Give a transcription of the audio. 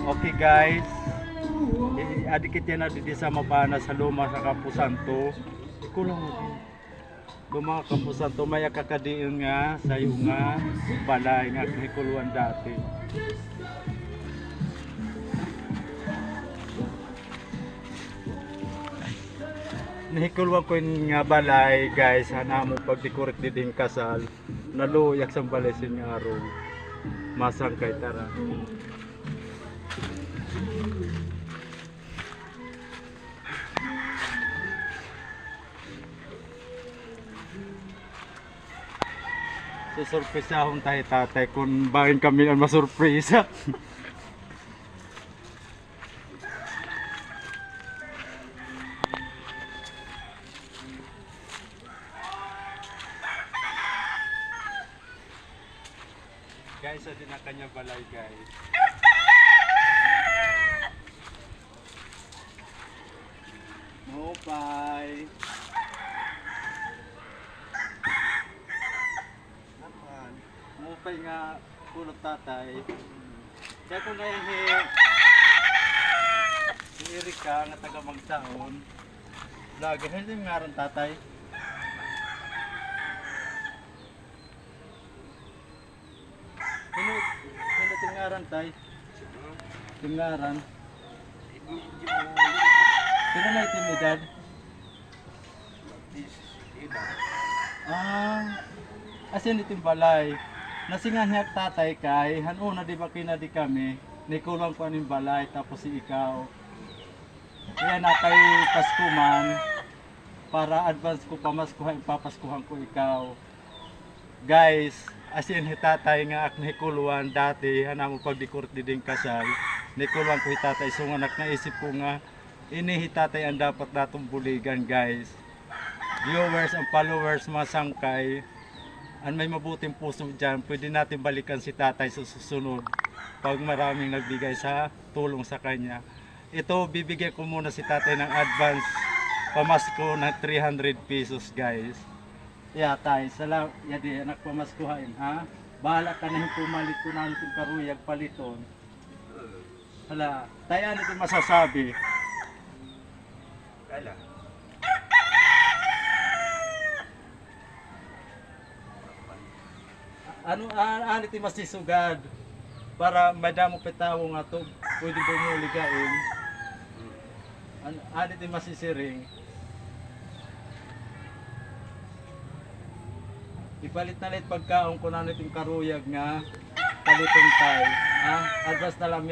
Okay guys, adikit yan na dito sa mapana sa luma sa Campo Santo. Ikulang mo din. Luma sa Campo Santo may kakadiin nga sa nga balay nga hikuluan dati. Nahikuluan ko yung nga balay guys, hana mo pagdikurit din kasal. Naluyak sa balay sin nga araw. Masang kay tara. Susurpresahon tayo tatay kung bakit kami ang masurpresa. Guys, sa din ang kanya balay guys. Mopay. Mopay nga kulot tatay. Kaya kung ngayon si Erika nga taga Magtaon. Lagi hindi nga ron tatay. Hindi tingaran tay. Tingaran. Pero na itimidad. Asin itim balay. Nasingan niya tatay kay hanuna di ba kinadi kami. Nikulang ko aning balay tapos si ikaw. Kaya na kay Pasko man para advance ko pamaskuhan papaskuhan ko ikaw. Guys, asin hitatay nga ak nahikuluan dati hana mo pagdikurt diding kasal. Nikuluan ko hitatay so nga naisip ko nga ini hitatay ang dapat natong buligan guys. Viewers and followers masangkay ang may mabuting puso dyan, pwede natin balikan si tatay sa susunod pag maraming nagbigay sa tulong sa kanya. Ito, bibigyan ko muna si tatay ng advance pamasko ng 300 pesos guys. Yeah, tay, salamat. Yadi, anak pamaskuhain, ha? Bahala ka na yung pumalit ko na itong karuyag paliton. Hala, tayo ano ito masasabi? Kala. Ano ito masisugad? Para madamo petawo nga to, pwede bumuligain. Ano ito masisiring? Ipalit na ulit pagkaon ko na natin karuyag nga paliton tayo. Advance na lang.